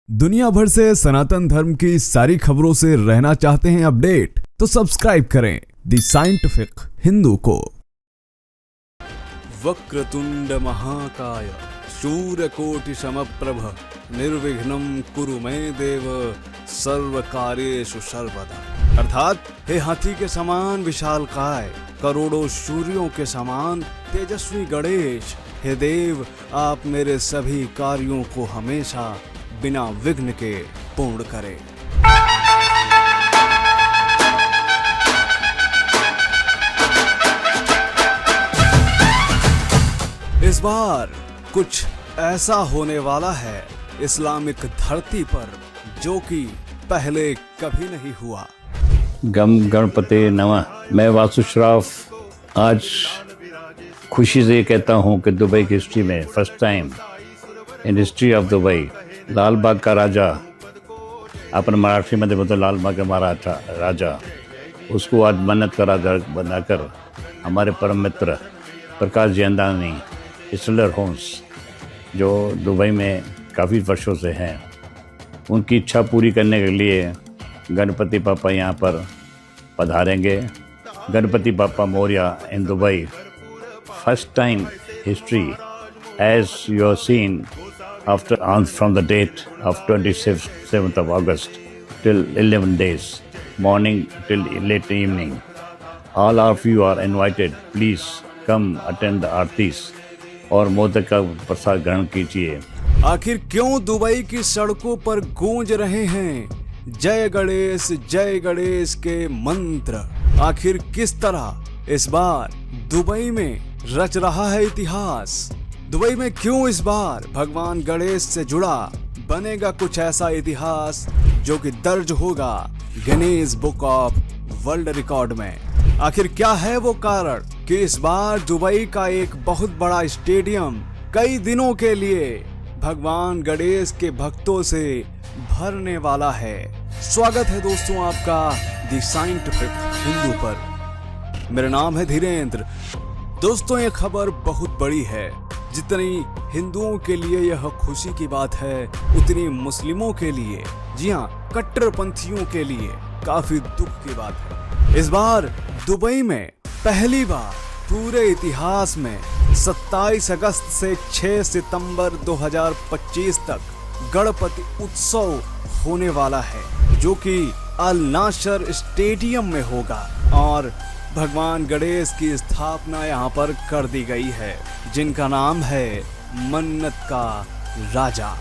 दुनिया भर से सनातन धर्म की सारी खबरों से रहना चाहते हैं अपडेट, तो सब्सक्राइब करें द साइंटिफिक हिंदू को। वक्रतुंड महाकाय शूरकोटि समप्रभ निर्विघ्नं कुरु मे देव सर्व कार्येषु सर्वदा। अर्थात हे हाथी के समान विशालकाय, करोड़ों सूर्यों के समान तेजस्वी गणेश, हे देव आप मेरे सभी कार्यों को हमेशा बिना विघ्न के पूर्ण करें। इस बार कुछ ऐसा होने वाला है इस्लामिक धरती पर जो कि पहले कभी नहीं हुआ। गम गणपति नमः। मैं वासु श्रॉफ आज खुशी से कहता हूँ कि दुबई की हिस्ट्री में first time in history of Dubai Lal Bagh का राजा, अपन मराठी में बोलते लाल बाग का महाराजा राजा, उसको आज मन्नत का राजा बनाकर हमारे परम मित्र प्रकाश जी अंदानी हिस्टलर होम्स जो दुबई में काफ़ी वर्षों से हैं, उनकी इच्छा पूरी करने के लिए गणपति पापा यहाँ पर पधारेंगे। गणपति पापा Maurya in Dubai first time history as you have seen after from the date of 27th of August till 11 days morning till late evening. All of you are invited. Please come attend the आरतीस और मोदक का प्रसाद ग्रहण कीजिए। आखिर क्यों Dubai की सड़कों पर गूंज रहे हैं जय गणेश के मंत्र? आखिर किस तरह इस बार दुबई में रच रहा है इतिहास? दुबई में क्यों इस बार भगवान गणेश से जुड़ा बनेगा कुछ ऐसा इतिहास जो कि दर्ज होगा Guinness book of world record में? आखिर क्या है वो कारण कि इस बार दुबई का एक बहुत बड़ा स्टेडियम कई दिनों के लिए भगवान गणेश के भक्तों से भरने वाला है? स्वागत है दोस्तों आपका द साइंटिफिक हिंदू पर। मेरा नाम है धीरेन्द्र। दोस्तों ये खबर बहुत बड़ी है। जितनी हिंदुओं के लिए यह खुशी की बात है, उतनी मुस्लिमों के लिए, जी हाँ कट्टरपंथियों के लिए काफी दुख की बात है। इस बार दुबई में पहली बार पूरे इतिहास में 27 अगस्त से 6 सितंबर 2025 तक गणपति उत्सव होने वाला है जो कि अल नासर स्टेडियम में होगा और भगवान गणेश की स्थापना यहाँ पर कर दी गई है जिनका नाम है मन्नत का राजा।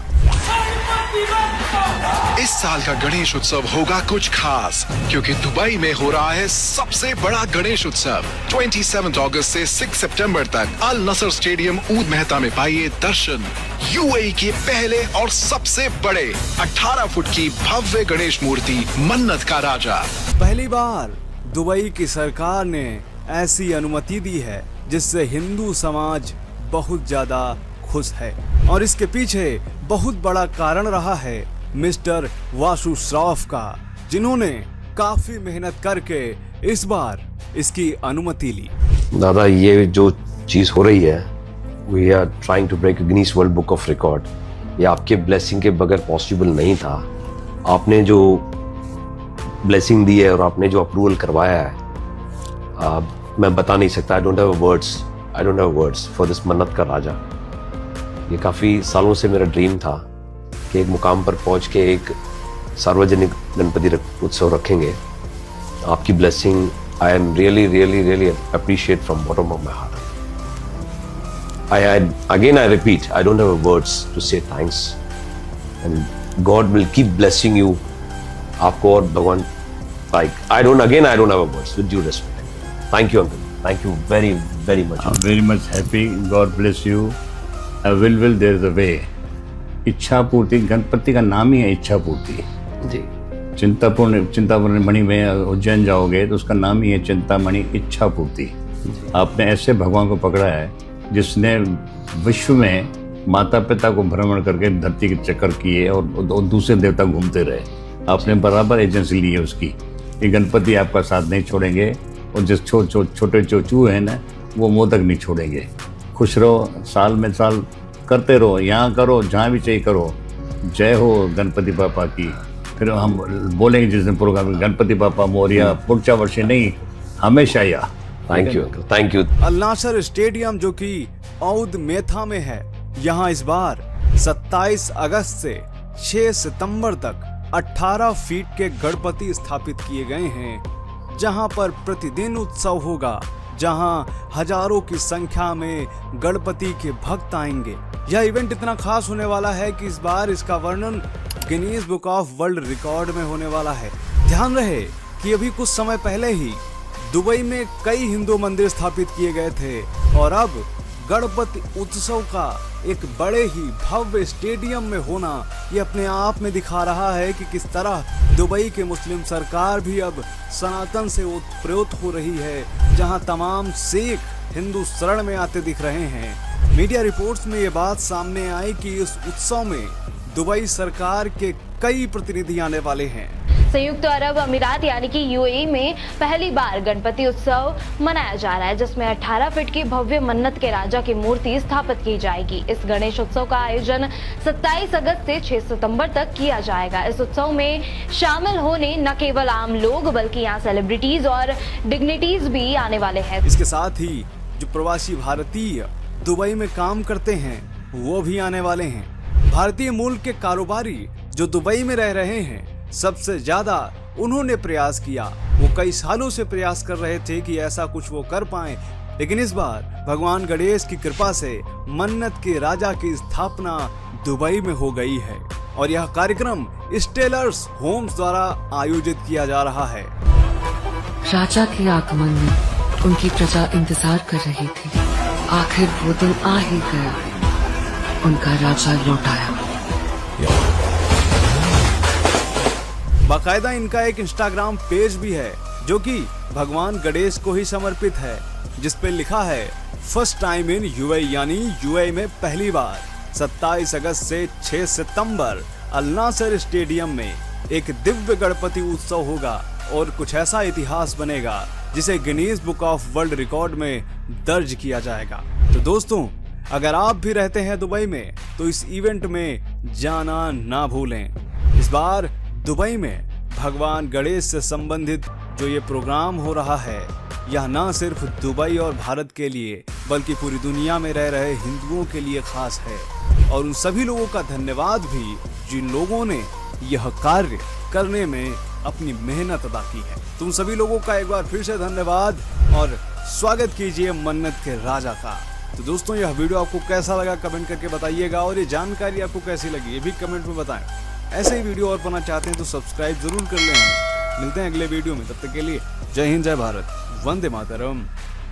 इस साल का गणेश उत्सव होगा कुछ खास क्योंकि दुबई में हो रहा है सबसे बड़ा गणेश उत्सव। 27 अगस्त से 6 सितंबर तक अल नसर स्टेडियम ऊद मेहता में पाइए दर्शन यूएई के पहले और सबसे बड़े 18 फुट की भव्य गणेश मूर्ति मन्नत का राजा। पहली बार दुबई की सरकार ने ऐसी अनुमति दी है जिससे हिंदू समाज बहुत ज्यादा खुश है और इसके पीछे बहुत बड़ा कारण रहा है मिस्टर वासु श्रॉफ का, जिन्होंने काफी मेहनत करके इस बार इसकी अनुमति ली। दादा ये जो चीज हो रही है, we are trying to break Guinness world book of record. ये आपके ब्लेसिंग के बगैर पॉसिबल नहीं था। आपने जो ब्लेसिंग दी है और आपने जो अप्रूवल करवाया है, मैं बता नहीं सकता। I don't have words for this मन्नत का राजा। ये काफ़ी सालों से मेरा ड्रीम था कि एक मुकाम पर पहुंच के एक सार्वजनिक गणपति उत्सव रखेंगे। आपकी blessing I am really appreciate from bottom of my heart. I repeat, I don't have words to say thanks and God will keep blessing you. आपको और भगवान I don't have words with due respect. Thank you uncle. Thank you very much. I'm very much happy. God bless you. Will there is a way. इच्छा पूर्ति, गणपति का नाम ही है इच्छा पूर्ति जी। चिंतामणि मणि में उज्जैन जाओगे तो उसका नाम ही है चिंतामणि इच्छा पूर्ति। आपने ऐसे भगवान को पकड़ा है जिसने विश्व में माता पिता को भ्रमण करके धरती के चक्कर किए और दूसरे देवता घूमते रहे। आपने बराबर एजेंसी ली है उसकी। ये गणपति आपका साथ नहीं छोड़ेंगे और जिस छोटे चूहे हैं ना, वो मोदक नहीं छोड़ेंगे। खुश रहो, साल में साल करते रहो, यहाँ करो, जहाँ भी चाहिए करो। जय हो गणपति बापा की। फिर हम बोलेंगे जिस दिन प्रोग्राम में, गणपति बापा मोरिया, पुढच्या वर्षी नहीं हमेशा या। Thank you, thank you. Al Nassr stadium जो कि औद मेथा में है, यहाँ इस बार 27 अगस्त से 6 सितंबर तक 18 फीट के गणपति स्थापित किए गए हैं, जहां पर प्रतिदिन उत्सव होगा, जहां हजारों की संख्या में गणपति के भक्त आएंगे। यह इवेंट इतना खास होने वाला है कि इस बार इसका वर्णन Guinness book of world record में होने वाला है। ध्यान रहे कि अभी कुछ समय पहले ही दुबई में कई हिंदू मंदिर स्थापित किए गए थे और अब गणपति उत्सव का एक बड़े ही भव्य स्टेडियम में होना ये अपने आप में दिखा रहा है कि किस तरह दुबई के मुस्लिम सरकार भी अब सनातन से ओतप्रोत हो रही है, जहां तमाम सिख हिंदू शरण में आते दिख रहे हैं। मीडिया रिपोर्ट्स में ये बात सामने आई कि इस उत्सव में दुबई सरकार के कई प्रतिनिधि आने वाले हैं। संयुक्त अरब अमीरात यानी कि यूएई में पहली बार गणपति उत्सव मनाया जा रहा है, जिसमें 18 फीट की भव्य मन्नत के राजा की मूर्ति स्थापित की जाएगी। इस गणेश उत्सव का आयोजन 27 अगस्त से 6 सितंबर तक किया जाएगा। इस उत्सव में शामिल होने न केवल आम लोग बल्कि यहाँ सेलिब्रिटीज और डिग्निटीज भी आने वाले हैं। इसके साथ ही जो प्रवासी भारतीय दुबई में काम करते हैं वो भी आने वाले हैं। भारतीय मूल के कारोबारी जो दुबई में रह रहे हैं, सबसे ज्यादा उन्होंने प्रयास किया। वो कई सालों से प्रयास कर रहे थे कि ऐसा कुछ वो कर पाएं, लेकिन इस बार भगवान गणेश की कृपा से मन्नत के राजा की स्थापना दुबई में हो गई है और यह कार्यक्रम स्टेलर्स होम्स द्वारा आयोजित किया जा रहा है। राजा के आगमन में उनकी प्रजा इंतजार कर रही थी। आखिर वो दिन आ ही गया, उनका राजा लौट आया। बाकायदा इनका एक इंस्टाग्राम पेज भी है जो कि भगवान गणेश को ही समर्पित है, जिस पे लिखा है फर्स्ट टाइम इन यूएई, यानी यूएई में पहली बार 27 अगस्त से 6 सितंबर अल नासर स्टेडियम में एक दिव्य गणपति उत्सव होगा और कुछ ऐसा इतिहास बनेगा जिसे Guinness book of world record में दर्ज किया जाएगा। तो दोस्तों, अगर आप भी रहते हैं दुबई में तो इस इवेंट में जाना ना भूलें। इस बार दुबई में भगवान गणेश से संबंधित जो ये प्रोग्राम हो रहा है, यह न सिर्फ दुबई और भारत के लिए बल्कि पूरी दुनिया में रह रहे हिंदुओं के लिए खास है और उन सभी लोगों का धन्यवाद भी जिन लोगों ने यह कार्य करने में अपनी मेहनत अदा की है। तुम सभी लोगों का एक बार फिर से धन्यवाद और स्वागत कीजिए मन्नत के राजा का। तो दोस्तों, यह वीडियो आपको कैसा लगा कमेंट करके बताइएगा और ये जानकारी आपको कैसी लगी ये भी कमेंट में बताएं। ऐसे ही वीडियो और पाना चाहते हैं तो सब्सक्राइब जरूर कर लें। मिलते हैं अगले वीडियो में, तब तक के लिए जय हिंद, जय भारत, वंदे मातरम।